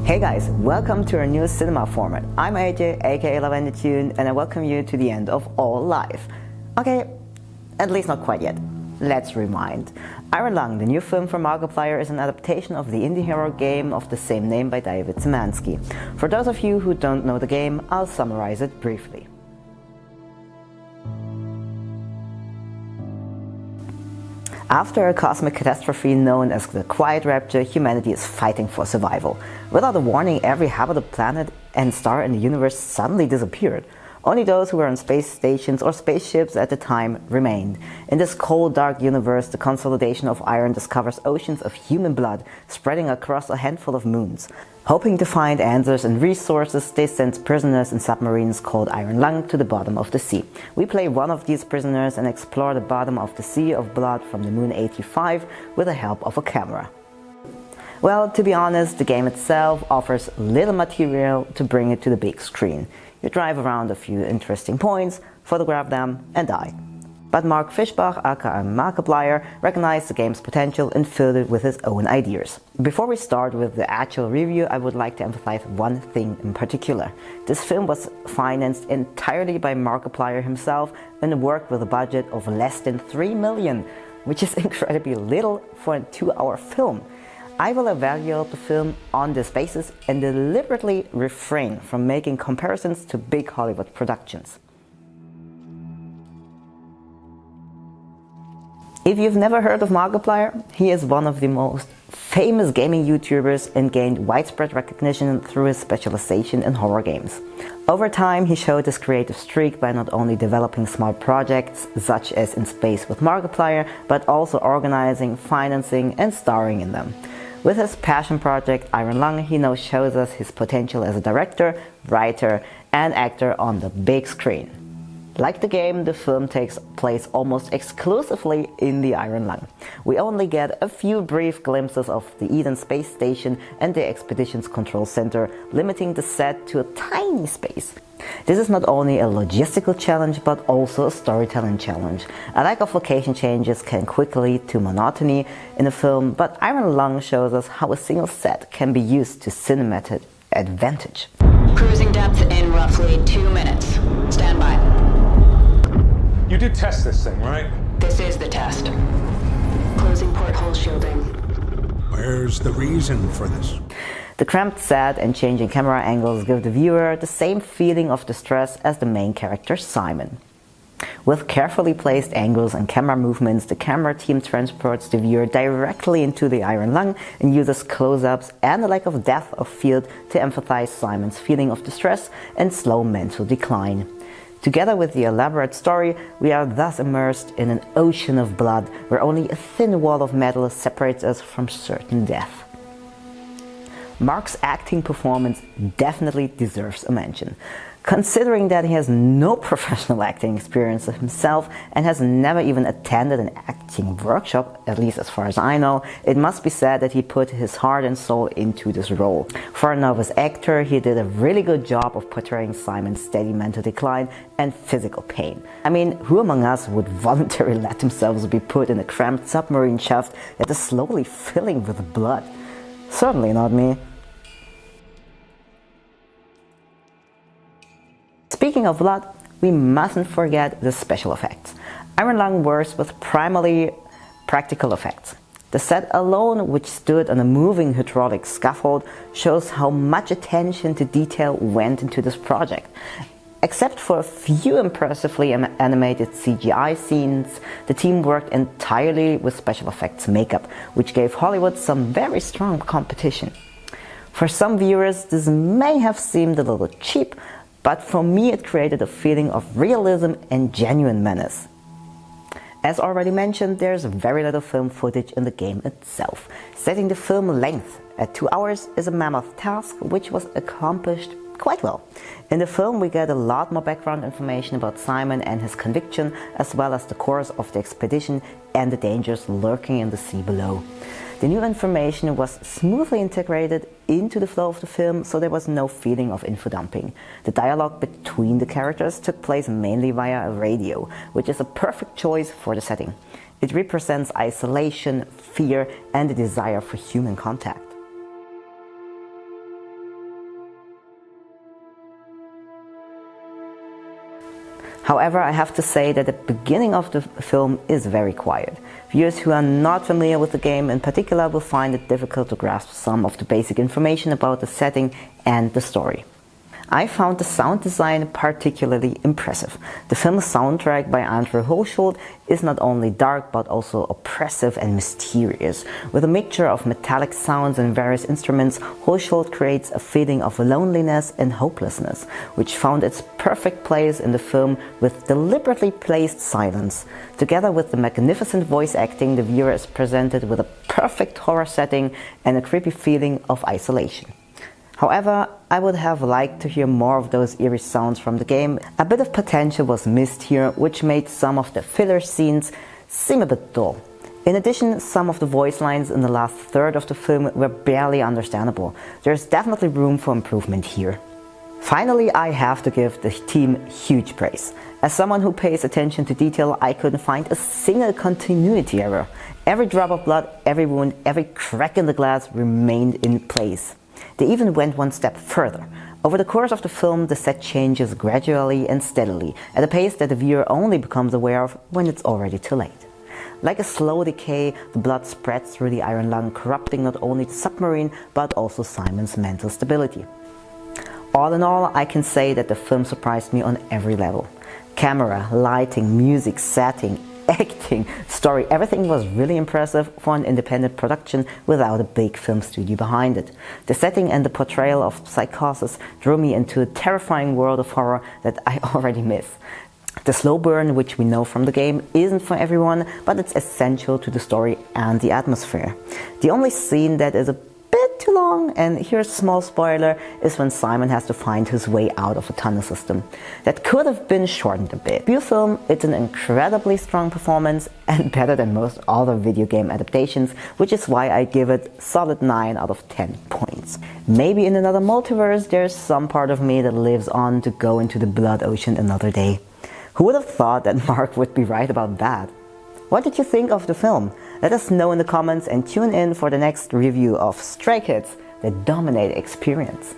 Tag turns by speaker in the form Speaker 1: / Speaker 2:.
Speaker 1: Hey guys, welcome to our new cinema format. I'm AJ, aka Olaf and the Tune, and I welcome you to the end of All Life. Okay, at least not quite yet. Let's rewind. Iron Lung, the new film from Markiplier, is an adaptation of the indie horror game of the same name by David Szymanski. For those of you who don't know the game, I'll summarize it briefly. After a cosmic catastrophe known as the Quiet Rapture, humanity is fighting for survival. Without a warning, every habitable planet and star in the universe suddenly disappeared. Only those who were on space stations or spaceships at the time remained. In this cold, dark universe, the consolidation of iron discovers oceans of human blood spreading across a handful of moons. Hoping to find answers and resources, they send prisoners in submarines called Iron Lung to the bottom of the sea. We play one of these prisoners and explore the bottom of the sea of blood from the moon 85 with the help of a camera. Well, to be honest, the game itself offers little material to bring it to the big screen. You drive around a few interesting points, photograph them, and die. But Mark Fischbach, aka Markiplier, recognized the game's potential and filled it with his own ideas. Before we start with the actual review, I would like to emphasize one thing in particular. This film was financed entirely by Markiplier himself and worked with a budget of less than 3 million, which is incredibly little for a 2-hour film. I will evaluate the film on this basis and deliberately refrain from making comparisons to big Hollywood productions. If you've never heard of Markiplier, he is one of the most famous gaming YouTubers and gained widespread recognition through his specialization in horror games. Over time, he showed his creative streak by not only developing small projects such as In Space with Markiplier, but also organizing, financing and starring in them. With his passion project Iron Lung, he now shows us his potential as a director, writer and actor on the big screen. Like the game, the film takes place almost exclusively in the Iron Lung. We only get a few brief glimpses of the Eden space station and the expedition's control center, limiting the set to a tiny space. This is not only a logistical challenge, but also a storytelling challenge. A lack of location changes can quickly lead to monotony in a film, but Iron Lung shows us how a single set can be used to cinematic advantage.
Speaker 2: Cruising depth in roughly 2 minutes. Stand by.
Speaker 3: You did test this thing, right?
Speaker 2: This is the test. Closing porthole shielding.
Speaker 4: Where's the reason for this?
Speaker 1: The cramped set and changing camera angles give the viewer the same feeling of distress as the main character Simon. With carefully placed angles and camera movements, the camera team transports the viewer directly into the Iron Lung and uses close-ups and a lack of depth of field to emphasize Simon's feeling of distress and slow mental decline. Together with the elaborate story, we are thus immersed in an ocean of blood where only a thin wall of metal separates us from certain death. Mark's acting performance definitely deserves a mention. Considering that he has no professional acting experience himself and has never even attended an acting workshop, at least as far as I know, it must be said that he put his heart and soul into this role. For a novice actor, he did a really good job of portraying Simon's steady mental decline and physical pain. I mean, who among us would voluntarily let themselves be put in a cramped submarine shaft that is slowly filling with blood? Certainly not me. Speaking of blood, we mustn't forget the special effects. Iron Lung works with primarily practical effects. The set alone, which stood on a moving hydraulic scaffold, shows how much attention to detail went into this project. Except for a few impressively animated CGI scenes, the team worked entirely with special effects makeup, which gave Hollywood some very strong competition. For some viewers, this may have seemed a little cheap, but for me it created a feeling of realism and genuine menace. As already mentioned, there's very little film footage in the game itself. Setting the film length at 2 hours is a mammoth task, which was accomplished quite well. In the film we get a lot more background information about Simon and his conviction, as well as the course of the expedition and the dangers lurking in the sea below. The new information was smoothly integrated into the flow of the film, so there was no feeling of info dumping. The dialogue between the characters took place mainly via a radio, which is a perfect choice for the setting. It represents isolation, fear, and the desire for human contact. However, I have to say that the beginning of the film is very quiet. Viewers who are not familiar with the game in particular will find it difficult to grasp some of the basic information about the setting and the story. I found the sound design particularly impressive. The film's soundtrack by maittreofficial is not only dark but also oppressive and mysterious. With a mixture of metallic sounds and various instruments, Official creates a feeling of loneliness and hopelessness, which found its perfect place in the film with deliberately placed silence. Together with the magnificent voice acting, the viewer is presented with a perfect horror setting and a creepy feeling of isolation. However, I would have liked to hear more of those eerie sounds from the game. A bit of potential was missed here, which made some of the filler scenes seem a bit dull. In addition, some of the voice lines in the last third of the film were barely understandable. There's definitely room for improvement here. Finally, I have to give the team huge praise. As someone who pays attention to detail, I couldn't find a single continuity error. Every drop of blood, every wound, every crack in the glass remained in place. They even went one step further. Over the course of the film, the set changes gradually and steadily, at a pace that the viewer only becomes aware of when it's already too late. Like a slow decay, the blood spreads through the iron lung, corrupting not only the submarine, but also Simon's mental stability. All in all, I can say that the film surprised me on every level. Camera, lighting, music, setting, acting, story, everything was really impressive for an independent production without a big film studio behind it. The setting and the portrayal of psychosis drew me into a terrifying world of horror that I already miss. The slow burn, which we know from the game, isn't for everyone, but it's essential to the story and the atmosphere. The only scene that is a bit too long, and here's a small spoiler, is when Simon has to find his way out of a tunnel system. That could have been shortened a bit. View film, it's an incredibly strong performance and better than most other video game adaptations, which is why I give it solid 9 out of 10 points. Maybe in another multiverse there's some part of me that lives on to go into the blood ocean another day. Who would have thought that Mark would be right about that? What did you think of the film? Let us know in the comments and tune in for the next review of Stray Kids, the Dominate Experience.